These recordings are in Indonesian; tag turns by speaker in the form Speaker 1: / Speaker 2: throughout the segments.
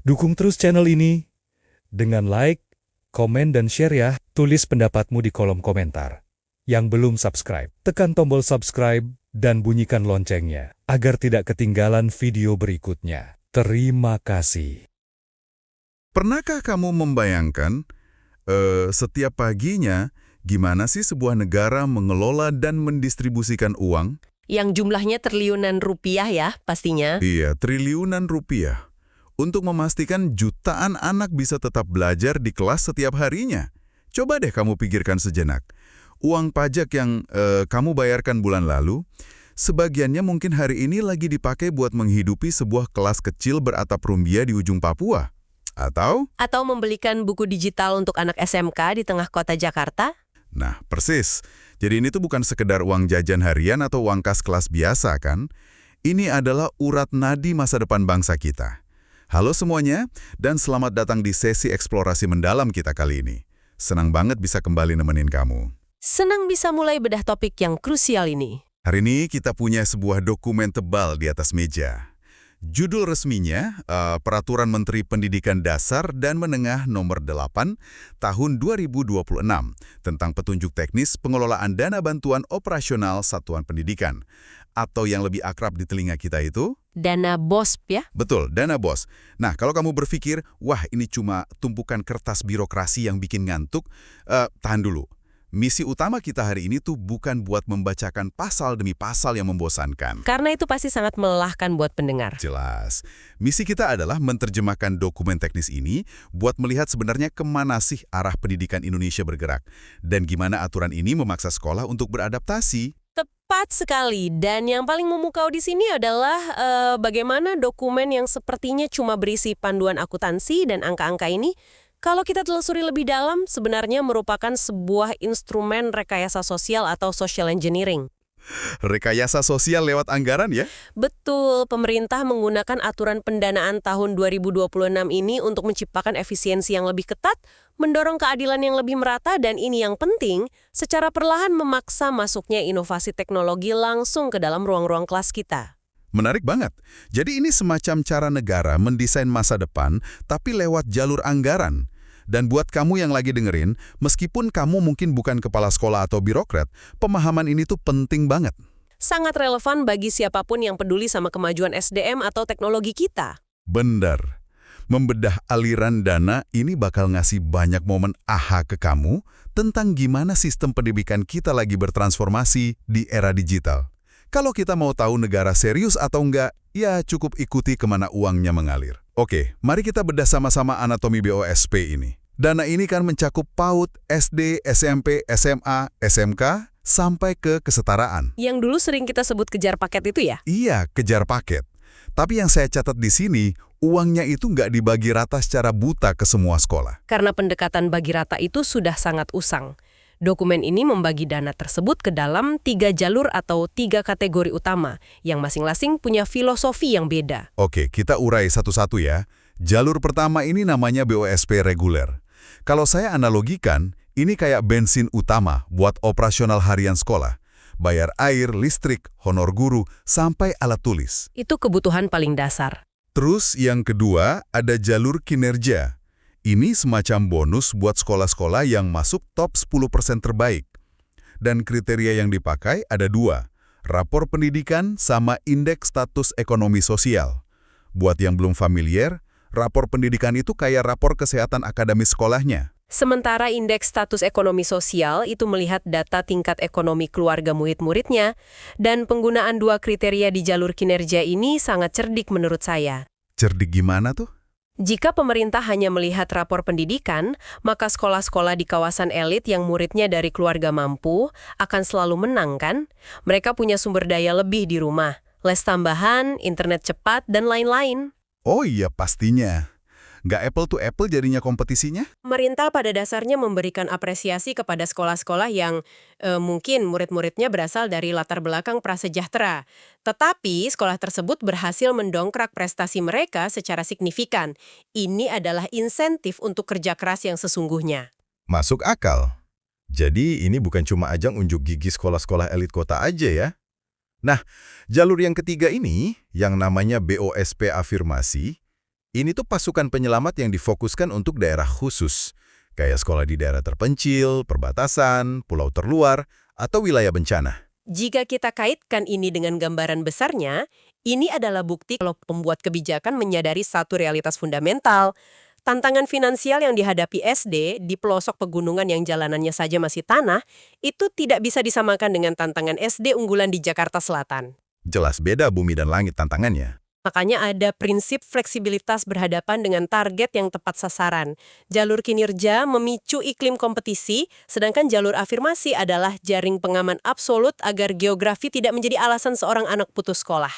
Speaker 1: Dukung terus channel ini dengan like, komen, dan share ya. Tulis pendapatmu di kolom komentar. Yang belum subscribe, tekan tombol subscribe dan bunyikan loncengnya agar tidak ketinggalan video berikutnya. Terima kasih.
Speaker 2: Pernahkah kamu membayangkan setiap paginya gimana sih sebuah negara mengelola dan mendistribusikan uang?
Speaker 3: Yang jumlahnya triliunan rupiah ya, pastinya.
Speaker 2: Iya, triliunan rupiah. Untuk memastikan jutaan anak bisa tetap belajar di kelas setiap harinya. Coba deh kamu pikirkan sejenak. Uang pajak yang kamu bayarkan bulan lalu, sebagiannya mungkin hari ini lagi dipakai buat menghidupi sebuah kelas kecil beratap rumbia di ujung Papua. Atau
Speaker 3: membelikan buku digital untuk anak SMK di tengah kota Jakarta.
Speaker 2: Nah, persis. Jadi ini tuh bukan sekedar uang jajan harian atau uang kas kelas biasa kan? Ini adalah urat nadi masa depan bangsa kita. Halo semuanya, dan selamat datang di sesi eksplorasi mendalam kita kali ini. Senang banget bisa kembali nemenin kamu.
Speaker 3: Senang bisa mulai bedah topik yang krusial ini.
Speaker 2: Hari ini kita punya sebuah dokumen tebal di atas meja. Judul resminya, Peraturan Menteri Pendidikan Dasar dan Menengah Nomor 8 Tahun 2026 tentang petunjuk teknis pengelolaan dana bantuan operasional satuan pendidikan. Atau yang lebih akrab di telinga kita itu?
Speaker 3: Dana BOSP ya?
Speaker 2: Betul, dana BOS. Nah, kalau kamu berpikir, wah ini cuma tumpukan kertas birokrasi yang bikin ngantuk, tahan dulu. Misi utama kita hari ini tuh bukan buat membacakan pasal demi pasal yang membosankan.
Speaker 3: Karena itu pasti sangat melelahkan buat pendengar.
Speaker 2: Jelas. Misi kita adalah menerjemahkan dokumen teknis ini buat melihat sebenarnya kemana sih arah pendidikan Indonesia bergerak. Dan gimana aturan ini memaksa sekolah untuk beradaptasi.
Speaker 3: Tepat sekali. Dan yang paling memukau di sini adalah bagaimana dokumen yang sepertinya cuma berisi panduan akuntansi dan angka-angka ini, kalau kita telusuri lebih dalam, sebenarnya merupakan sebuah instrumen rekayasa sosial atau social engineering.
Speaker 2: Rekayasa sosial lewat anggaran ya?
Speaker 3: Betul, pemerintah menggunakan aturan pendanaan tahun 2026 ini untuk menciptakan efisiensi yang lebih ketat, mendorong keadilan yang lebih merata, dan ini yang penting, secara perlahan memaksa masuknya inovasi teknologi langsung ke dalam ruang-ruang kelas kita.
Speaker 2: Menarik banget. Jadi ini semacam cara negara mendesain masa depan, tapi lewat jalur anggaran. Dan buat kamu yang lagi dengerin, meskipun kamu mungkin bukan kepala sekolah atau birokrat, pemahaman ini tuh penting banget.
Speaker 3: Sangat relevan bagi siapapun yang peduli sama kemajuan SDM atau teknologi kita.
Speaker 2: Benar. Membedah aliran dana ini bakal ngasih banyak momen aha ke kamu tentang gimana sistem pendidikan kita lagi bertransformasi di era digital. Kalau kita mau tahu negara serius atau enggak, ya cukup ikuti kemana uangnya mengalir. Oke, mari kita bedah sama-sama anatomi BOSP ini. Dana ini kan mencakup PAUD, SD, SMP, SMA, SMK, sampai ke kesetaraan.
Speaker 3: Yang dulu sering kita sebut kejar paket itu ya?
Speaker 2: Iya, kejar paket. Tapi yang saya catat di sini, uangnya itu nggak dibagi rata secara buta ke semua sekolah.
Speaker 3: Karena pendekatan bagi rata itu sudah sangat usang. Dokumen ini membagi dana tersebut ke dalam 3 jalur atau 3 kategori utama, yang masing-masing punya filosofi yang beda.
Speaker 2: Oke, kita urai satu-satu ya. Jalur pertama ini namanya BOSP reguler. Kalau saya analogikan, ini kayak bensin utama buat operasional harian sekolah. Bayar air, listrik, honor guru, sampai alat tulis.
Speaker 3: Itu kebutuhan paling dasar.
Speaker 2: Terus yang kedua, ada jalur kinerja. Ini semacam bonus buat sekolah-sekolah yang masuk top 10% terbaik. Dan kriteria yang dipakai ada 2, rapor pendidikan sama indeks status ekonomi sosial. Buat yang belum familiar, rapor pendidikan itu kayak rapor kesehatan akademis sekolahnya.
Speaker 3: Sementara indeks status ekonomi sosial itu melihat data tingkat ekonomi keluarga murid-muridnya, dan penggunaan 2 kriteria di jalur kinerja ini sangat cerdik menurut saya.
Speaker 2: Cerdik gimana tuh?
Speaker 3: Jika pemerintah hanya melihat rapor pendidikan, maka sekolah-sekolah di kawasan elit yang muridnya dari keluarga mampu akan selalu menang kan? Mereka punya sumber daya lebih di rumah, les tambahan, internet cepat, dan lain-lain.
Speaker 2: Oh iya pastinya. Nggak apple to apple jadinya kompetisinya?
Speaker 3: Pemerintah pada dasarnya memberikan apresiasi kepada sekolah-sekolah yang mungkin murid-muridnya berasal dari latar belakang prasejahtera. Tetapi sekolah tersebut berhasil mendongkrak prestasi mereka secara signifikan. Ini adalah insentif untuk kerja keras yang sesungguhnya.
Speaker 4: Masuk akal. Jadi ini bukan cuma ajang unjuk gigi sekolah-sekolah elit kota aja ya. Nah, jalur yang ketiga ini, yang namanya BOSP afirmasi, Ini tuh pasukan penyelamat yang difokuskan untuk daerah khusus, kayak sekolah di daerah terpencil, perbatasan, pulau terluar, atau wilayah bencana.
Speaker 3: Jika kita kaitkan ini dengan gambaran besarnya, ini adalah bukti kalau pembuat kebijakan menyadari satu realitas fundamental. Tantangan finansial yang dihadapi SD di pelosok pegunungan yang jalanannya saja masih tanah, itu tidak bisa disamakan dengan tantangan SD unggulan di Jakarta Selatan.
Speaker 4: Jelas beda bumi dan langit tantangannya.
Speaker 3: Makanya ada prinsip fleksibilitas berhadapan dengan target yang tepat sasaran. Jalur kinerja memicu iklim kompetisi, sedangkan jalur afirmasi adalah jaring pengaman absolut agar geografi tidak menjadi alasan seorang anak putus sekolah.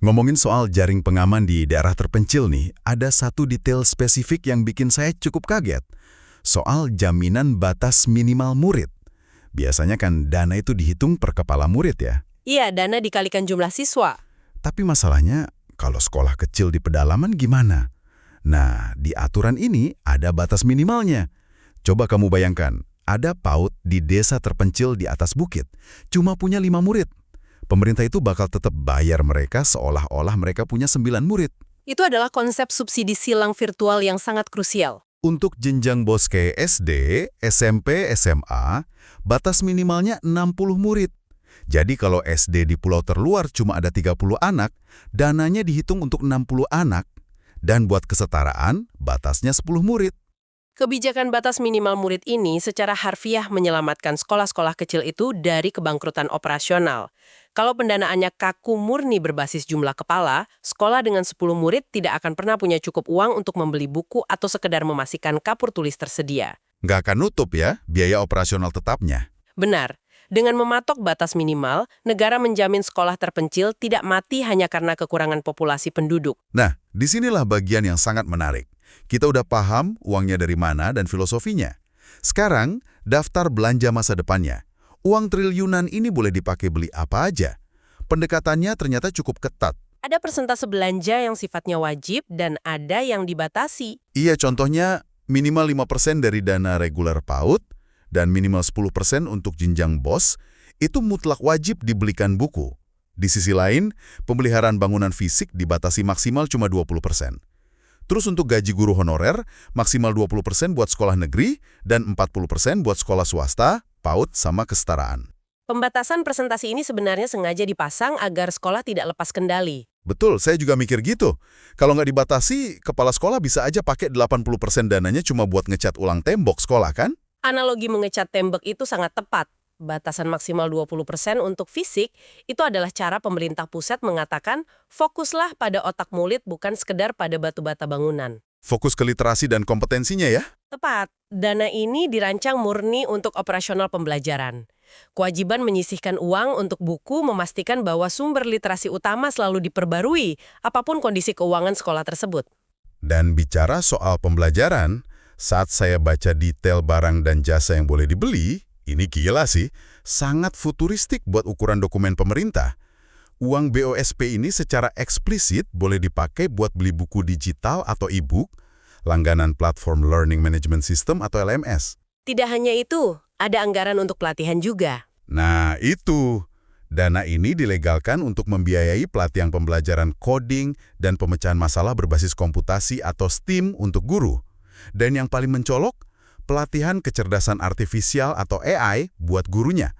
Speaker 2: Ngomongin soal jaring pengaman di daerah terpencil nih, ada satu detail spesifik yang bikin saya cukup kaget. Soal jaminan batas minimal murid. Biasanya kan dana itu dihitung per kepala murid ya.
Speaker 3: Iya, dana dikalikan jumlah siswa.
Speaker 2: Tapi masalahnya, kalau sekolah kecil di pedalaman gimana? Nah, di aturan ini ada batas minimalnya. Coba kamu bayangkan, ada PAUD di desa terpencil di atas bukit, cuma punya 5 murid. Pemerintah itu bakal tetap bayar mereka seolah-olah mereka punya 9 murid.
Speaker 3: Itu adalah konsep subsidi silang virtual yang sangat krusial.
Speaker 2: Untuk jenjang BOS kayak SD, SMP, SMA, batas minimalnya 60 murid. Jadi kalau SD di pulau terluar cuma ada 30 anak, dananya dihitung untuk 60 anak. Dan buat kesetaraan, batasnya 10 murid.
Speaker 3: Kebijakan batas minimal murid ini secara harfiah menyelamatkan sekolah-sekolah kecil itu dari kebangkrutan operasional. Kalau pendanaannya kaku murni berbasis jumlah kepala, sekolah dengan 10 murid tidak akan pernah punya cukup uang untuk membeli buku atau sekedar memastikan kapur tulis tersedia.
Speaker 2: Nggak akan nutup ya biaya operasional tetapnya.
Speaker 3: Benar. Dengan mematok batas minimal, negara menjamin sekolah terpencil tidak mati hanya karena kekurangan populasi penduduk.
Speaker 2: Nah, disinilah bagian yang sangat menarik. Kita udah paham uangnya dari mana dan filosofinya. Sekarang, daftar belanja masa depannya. Uang triliunan ini boleh dipakai beli apa aja. Pendekatannya ternyata cukup ketat.
Speaker 3: Ada persentase belanja yang sifatnya wajib dan ada yang dibatasi.
Speaker 2: Iya, contohnya minimal 5% dari dana reguler PAUD, dan minimal 10% untuk jenjang BOS, itu mutlak wajib dibelikan buku. Di sisi lain, pemeliharaan bangunan fisik dibatasi maksimal cuma 20%. Terus untuk gaji guru honorer, maksimal 20% buat sekolah negeri, dan 40% buat sekolah swasta, PAUD sama kesetaraan.
Speaker 3: Pembatasan presentasi ini sebenarnya sengaja dipasang agar sekolah tidak lepas kendali.
Speaker 2: Betul, saya juga mikir gitu. Kalau nggak dibatasi, kepala sekolah bisa aja pakai 80% dananya cuma buat ngecat ulang tembok sekolah, kan?
Speaker 3: Analogi mengecat tembok itu sangat tepat. Batasan maksimal 20% untuk fisik itu adalah cara pemerintah pusat mengatakan fokuslah pada otak murid bukan sekedar pada batu bata bangunan.
Speaker 2: Fokus ke literasi dan kompetensinya ya.
Speaker 3: Tepat, dana ini dirancang murni untuk operasional pembelajaran. Kewajiban menyisihkan uang untuk buku memastikan bahwa sumber literasi utama selalu diperbarui, apapun kondisi keuangan sekolah tersebut.
Speaker 2: Dan bicara soal pembelajaran, saat saya baca detail barang dan jasa yang boleh dibeli, ini gila sih, sangat futuristik buat ukuran dokumen pemerintah. Uang BOSP ini secara eksplisit boleh dipakai buat beli buku digital atau e-book, langganan platform Learning Management System atau LMS.
Speaker 3: Tidak hanya itu, ada anggaran untuk pelatihan juga.
Speaker 2: Nah, itu. Dana ini dilegalkan untuk membiayai pelatihan pembelajaran coding dan pemecahan masalah berbasis komputasi atau STEAM untuk guru. Dan yang paling mencolok, pelatihan kecerdasan artifisial atau AI buat gurunya.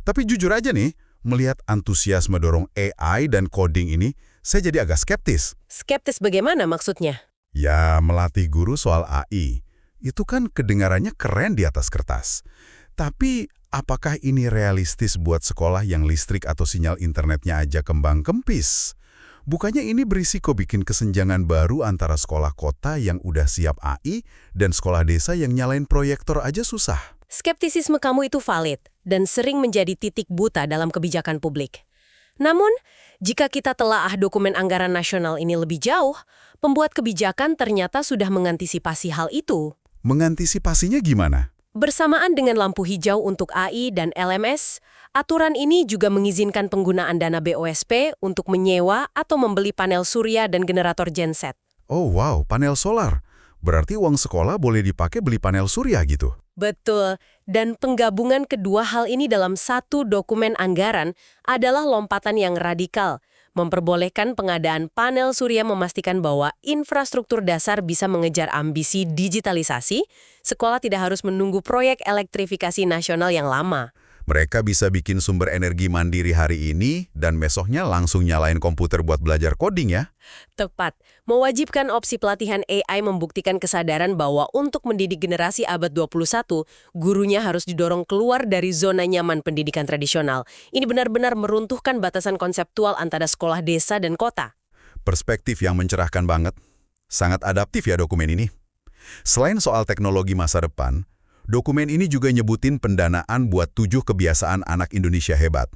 Speaker 2: Tapi jujur aja nih, melihat antusiasme dorong AI dan coding ini, saya jadi agak skeptis.
Speaker 3: Skeptis bagaimana maksudnya?
Speaker 2: Ya, melatih guru soal AI. Itu kan kedengarannya keren di atas kertas. Tapi, apakah ini realistis buat sekolah yang listrik atau sinyal internetnya aja kembang kempis? Bukannya ini berisiko bikin kesenjangan baru antara sekolah kota yang udah siap AI dan sekolah desa yang nyalain proyektor aja susah?
Speaker 3: Skeptisisme kamu itu valid dan sering menjadi titik buta dalam kebijakan publik. Namun, jika kita telaah dokumen anggaran nasional ini lebih jauh, pembuat kebijakan ternyata sudah mengantisipasi hal itu.
Speaker 2: Mengantisipasinya gimana?
Speaker 3: Bersamaan dengan lampu hijau untuk AI dan LMS, aturan ini juga mengizinkan penggunaan dana BOSP untuk menyewa atau membeli panel surya dan generator genset.
Speaker 2: Oh wow, panel solar. Berarti uang sekolah boleh dipakai beli panel surya gitu?
Speaker 3: Betul, dan penggabungan kedua hal ini dalam satu dokumen anggaran adalah lompatan yang radikal, Memperbolehkan pengadaan panel surya memastikan bahwa infrastruktur dasar bisa mengejar ambisi digitalisasi, sekolah tidak harus menunggu proyek elektrifikasi nasional yang lama.
Speaker 2: Mereka bisa bikin sumber energi mandiri hari ini dan besoknya langsung nyalain komputer buat belajar coding ya.
Speaker 3: Tepat, mewajibkan opsi pelatihan AI membuktikan kesadaran bahwa untuk mendidik generasi abad 21, gurunya harus didorong keluar dari zona nyaman pendidikan tradisional. Ini benar-benar meruntuhkan batasan konseptual antara sekolah desa dan kota.
Speaker 2: Perspektif yang mencerahkan banget. Sangat adaptif ya dokumen ini. Selain soal teknologi masa depan, dokumen ini juga nyebutin pendanaan buat 7 kebiasaan anak Indonesia hebat.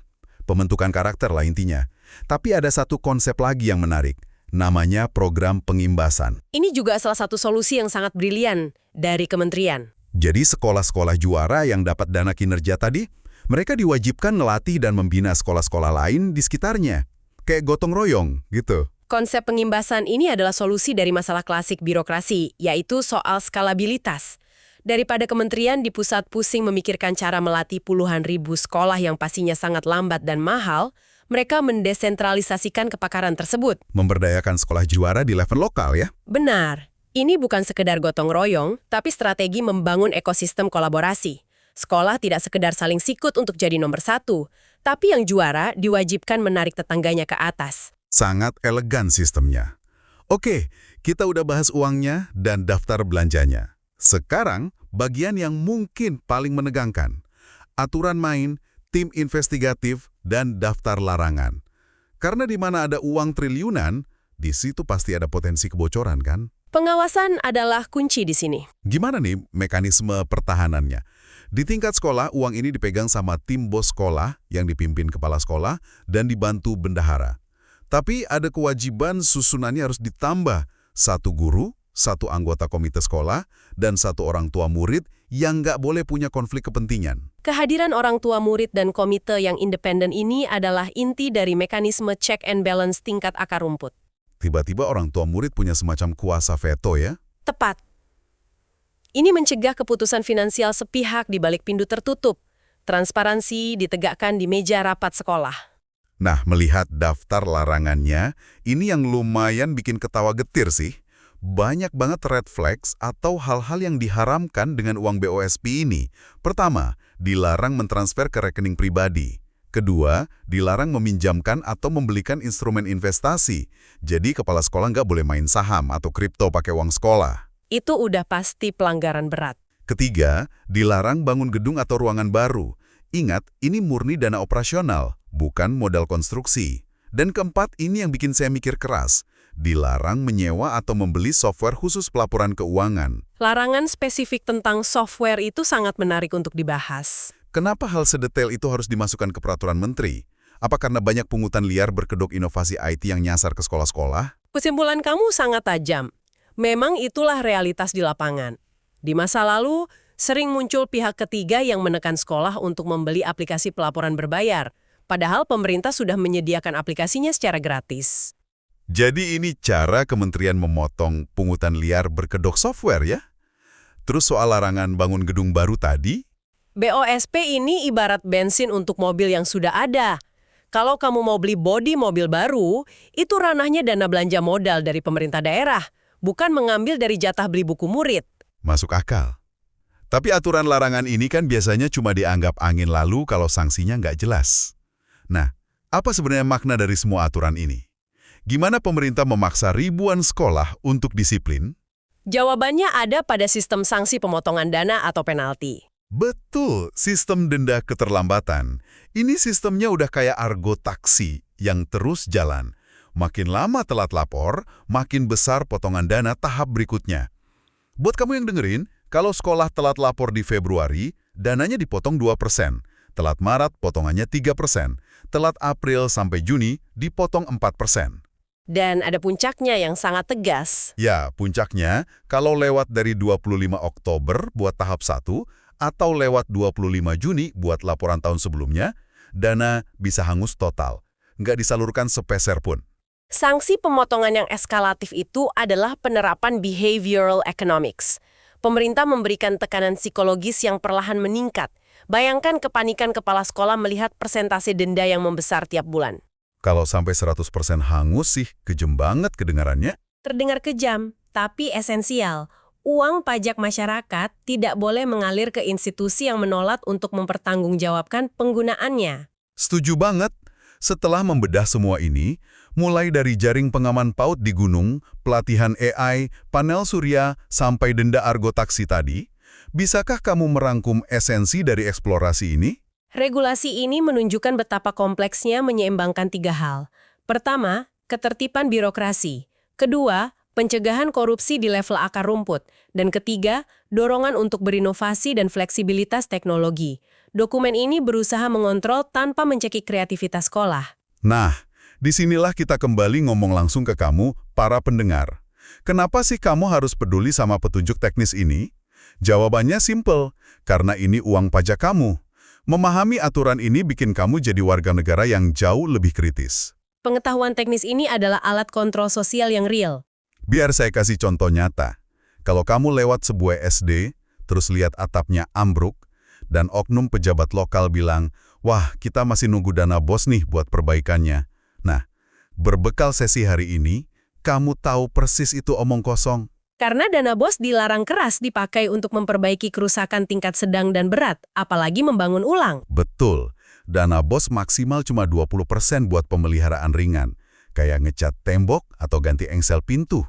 Speaker 2: Pembentukan karakter lah intinya. Tapi ada satu konsep lagi yang menarik. Namanya program pengimbasan.
Speaker 3: Ini juga salah satu solusi yang sangat brilian dari kementerian.
Speaker 2: Jadi sekolah-sekolah juara yang dapat dana kinerja tadi, mereka diwajibkan ngelatih dan membina sekolah-sekolah lain di sekitarnya. Kayak gotong royong gitu.
Speaker 3: Konsep pengimbasan ini adalah solusi dari masalah klasik birokrasi, yaitu soal skalabilitas. Daripada kementerian di pusat pusing memikirkan cara melatih puluhan ribu sekolah yang pastinya sangat lambat dan mahal, mereka mendesentralisasikan kepakaran tersebut.
Speaker 2: Memberdayakan sekolah juara di level lokal ya.
Speaker 3: Benar, ini bukan sekedar gotong royong, tapi strategi membangun ekosistem kolaborasi. Sekolah tidak sekedar saling sikut untuk jadi nomor satu, tapi yang juara diwajibkan menarik tetangganya ke atas.
Speaker 2: Sangat elegan sistemnya. Oke, kita udah bahas uangnya dan daftar belanjanya. Sekarang, bagian yang mungkin paling menegangkan. Aturan main, tim investigatif, dan daftar larangan. Karena di mana ada uang triliunan, di situ pasti ada potensi kebocoran kan?
Speaker 3: Pengawasan adalah kunci di sini.
Speaker 2: Gimana nih mekanisme pertahanannya? Di tingkat sekolah, uang ini dipegang sama tim bos sekolah yang dipimpin kepala sekolah dan dibantu bendahara. Tapi ada kewajiban susunannya harus ditambah. 1 guru, 1 anggota komite sekolah, dan 1 orang tua murid yang nggak boleh punya konflik kepentingan.
Speaker 3: Kehadiran orang tua murid dan komite yang independen ini adalah inti dari mekanisme check and balance tingkat akar rumput.
Speaker 2: Tiba-tiba orang tua murid punya semacam kuasa veto ya?
Speaker 3: Tepat. Ini mencegah keputusan finansial sepihak di balik pintu tertutup. Transparansi ditegakkan di meja rapat sekolah.
Speaker 2: Nah, melihat daftar larangannya, ini yang lumayan bikin ketawa getir sih. Banyak banget red flags atau hal-hal yang diharamkan dengan uang BOSP ini. Pertama, dilarang mentransfer ke rekening pribadi. Kedua, dilarang meminjamkan atau membelikan instrumen investasi. Jadi kepala sekolah nggak boleh main saham atau kripto pakai uang sekolah.
Speaker 3: Itu udah pasti pelanggaran berat.
Speaker 2: Ketiga, dilarang bangun gedung atau ruangan baru. Ingat, ini murni dana operasional, bukan modal konstruksi. Dan keempat, ini yang bikin saya mikir keras. Dilarang menyewa atau membeli software khusus pelaporan keuangan.
Speaker 3: Larangan spesifik tentang software itu sangat menarik untuk dibahas.
Speaker 2: Kenapa hal sedetail itu harus dimasukkan ke peraturan menteri? Apa karena banyak pungutan liar berkedok inovasi IT yang nyasar ke sekolah-sekolah?
Speaker 3: Kesimpulan kamu sangat tajam. Memang itulah realitas di lapangan. Di masa lalu, sering muncul pihak ketiga yang menekan sekolah untuk membeli aplikasi pelaporan berbayar, padahal pemerintah sudah menyediakan aplikasinya secara gratis.
Speaker 2: Jadi ini cara kementerian memotong pungutan liar berkedok software ya? Terus soal larangan bangun gedung baru tadi?
Speaker 3: BOSP ini ibarat bensin untuk mobil yang sudah ada. Kalau kamu mau beli bodi mobil baru, itu ranahnya dana belanja modal dari pemerintah daerah, bukan mengambil dari jatah beli buku murid.
Speaker 2: Masuk akal. Tapi aturan larangan ini kan biasanya cuma dianggap angin lalu kalau sanksinya nggak jelas. Nah, apa sebenarnya makna dari semua aturan ini? Gimana pemerintah memaksa ribuan sekolah untuk disiplin?
Speaker 3: Jawabannya ada pada sistem sanksi pemotongan dana atau penalti.
Speaker 2: Betul, sistem denda keterlambatan. Ini sistemnya udah kayak argo taksi yang terus jalan. Makin lama telat lapor, makin besar potongan dana tahap berikutnya. Buat kamu yang dengerin, kalau sekolah telat lapor di Februari, dananya dipotong 2%. Telat Maret, potongannya 3%. Telat April sampai Juni, dipotong 4%.
Speaker 3: Dan ada puncaknya yang sangat tegas.
Speaker 2: Ya, puncaknya, kalau lewat dari 25 Oktober buat tahap 1, atau lewat 25 Juni buat laporan tahun sebelumnya, dana bisa hangus total. Nggak disalurkan sepeser pun.
Speaker 3: Sanksi pemotongan yang eskalatif itu adalah penerapan behavioral economics. Pemerintah memberikan tekanan psikologis yang perlahan meningkat. Bayangkan kepanikan kepala sekolah melihat persentase denda yang membesar tiap bulan.
Speaker 2: Kalau sampai 100% hangus sih, kejem banget kedengarannya.
Speaker 3: Terdengar kejam, tapi esensial. Uang pajak masyarakat tidak boleh mengalir ke institusi yang menolak untuk mempertanggungjawabkan penggunaannya.
Speaker 2: Setuju banget. Setelah membedah semua ini, mulai dari jaring pengaman PAUD di gunung, pelatihan AI, panel surya, sampai denda argo taksi tadi, bisakah kamu merangkum esensi dari eksplorasi ini?
Speaker 3: Regulasi ini menunjukkan betapa kompleksnya menyeimbangkan 3 hal. Pertama, ketertiban birokrasi. Kedua, pencegahan korupsi di level akar rumput. Dan ketiga, dorongan untuk berinovasi dan fleksibilitas teknologi. Dokumen ini berusaha mengontrol tanpa mencekik kreativitas sekolah.
Speaker 2: Nah, disinilah kita kembali ngomong langsung ke kamu, para pendengar. Kenapa sih kamu harus peduli sama petunjuk teknis ini? Jawabannya simple, karena ini uang pajak kamu. Memahami aturan ini bikin kamu jadi warga negara yang jauh lebih kritis.
Speaker 3: Pengetahuan teknis ini adalah alat kontrol sosial yang real.
Speaker 2: Biar saya kasih contoh nyata. Kalau kamu lewat sebuah SD, terus lihat atapnya ambruk, dan oknum pejabat lokal bilang, wah, kita masih nunggu dana BOS nih buat perbaikannya. Nah, berbekal sesi hari ini, kamu tahu persis itu omong kosong.
Speaker 3: Karena dana BOS dilarang keras dipakai untuk memperbaiki kerusakan tingkat sedang dan berat, apalagi membangun ulang.
Speaker 2: Betul, dana BOS maksimal cuma 20% buat pemeliharaan ringan, kayak ngecat tembok atau ganti engsel pintu.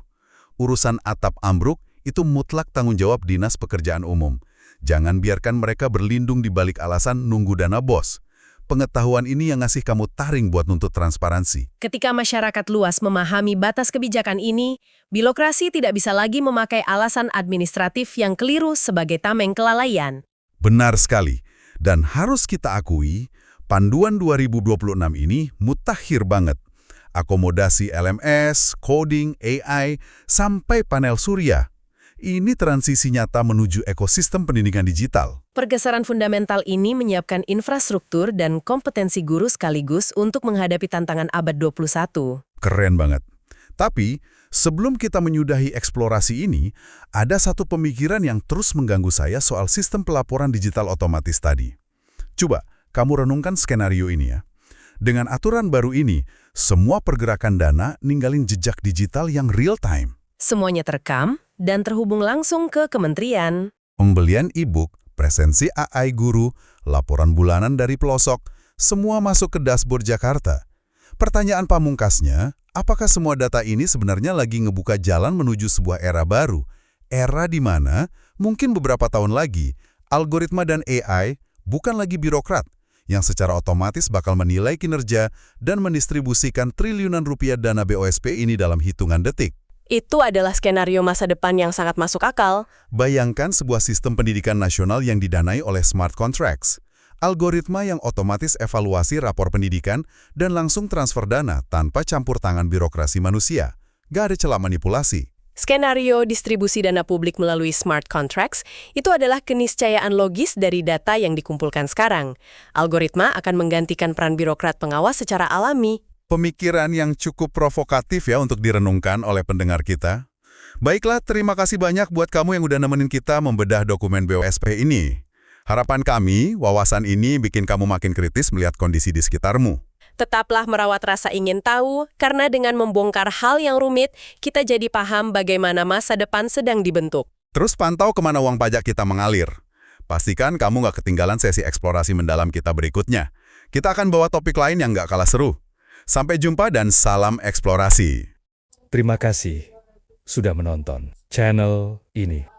Speaker 2: Urusan atap ambruk itu mutlak tanggung jawab Dinas Pekerjaan Umum. Jangan biarkan mereka berlindung di balik alasan nunggu dana BOS. Pengetahuan ini yang ngasih kamu taring buat nuntut transparansi.
Speaker 3: Ketika masyarakat luas memahami batas kebijakan ini, birokrasi tidak bisa lagi memakai alasan administratif yang keliru sebagai tameng kelalaian.
Speaker 2: Benar sekali. Dan harus kita akui, panduan 2026 ini mutakhir banget. Akomodasi LMS, coding, AI, sampai panel surya. Ini transisi nyata menuju ekosistem pendidikan digital.
Speaker 3: Pergeseran fundamental ini menyiapkan infrastruktur dan kompetensi guru sekaligus untuk menghadapi tantangan abad 21.
Speaker 2: Keren banget. Tapi, sebelum kita menyudahi eksplorasi ini, ada satu pemikiran yang terus mengganggu saya soal sistem pelaporan digital otomatis tadi. Coba, kamu renungkan skenario ini ya. Dengan aturan baru ini, semua pergerakan dana ninggalin jejak digital yang real time.
Speaker 3: Semuanya terekam dan terhubung langsung ke kementerian.
Speaker 2: Pembelian e-book, presensi AI guru, laporan bulanan dari pelosok, semua masuk ke dashboard Jakarta. Pertanyaan pamungkasnya, apakah semua data ini sebenarnya lagi ngebuka jalan menuju sebuah era baru? Era di mana, mungkin beberapa tahun lagi, algoritma dan AI bukan lagi birokrat, yang secara otomatis bakal menilai kinerja dan mendistribusikan triliunan rupiah dana BOSP ini dalam hitungan detik.
Speaker 3: Itu adalah skenario masa depan yang sangat masuk akal.
Speaker 2: Bayangkan sebuah sistem pendidikan nasional yang didanai oleh smart contracts, algoritma yang otomatis evaluasi rapor pendidikan dan langsung transfer dana tanpa campur tangan birokrasi manusia. Gak ada celah manipulasi.
Speaker 3: Skenario distribusi dana publik melalui smart contracts itu adalah keniscayaan logis dari data yang dikumpulkan sekarang. Algoritma akan menggantikan peran birokrat pengawas secara alami.
Speaker 2: Pemikiran yang cukup provokatif ya untuk direnungkan oleh pendengar kita. Baiklah, terima kasih banyak buat kamu yang udah nemenin kita membedah dokumen BOSP ini. Harapan kami, wawasan ini bikin kamu makin kritis melihat kondisi di sekitarmu.
Speaker 3: Tetaplah merawat rasa ingin tahu, karena dengan membongkar hal yang rumit, kita jadi paham bagaimana masa depan sedang dibentuk.
Speaker 2: Terus pantau kemana uang pajak kita mengalir. Pastikan kamu nggak ketinggalan sesi eksplorasi mendalam kita berikutnya. Kita akan bawa topik lain yang nggak kalah seru. Sampai jumpa dan salam eksplorasi.
Speaker 1: Terima kasih sudah menonton channel ini.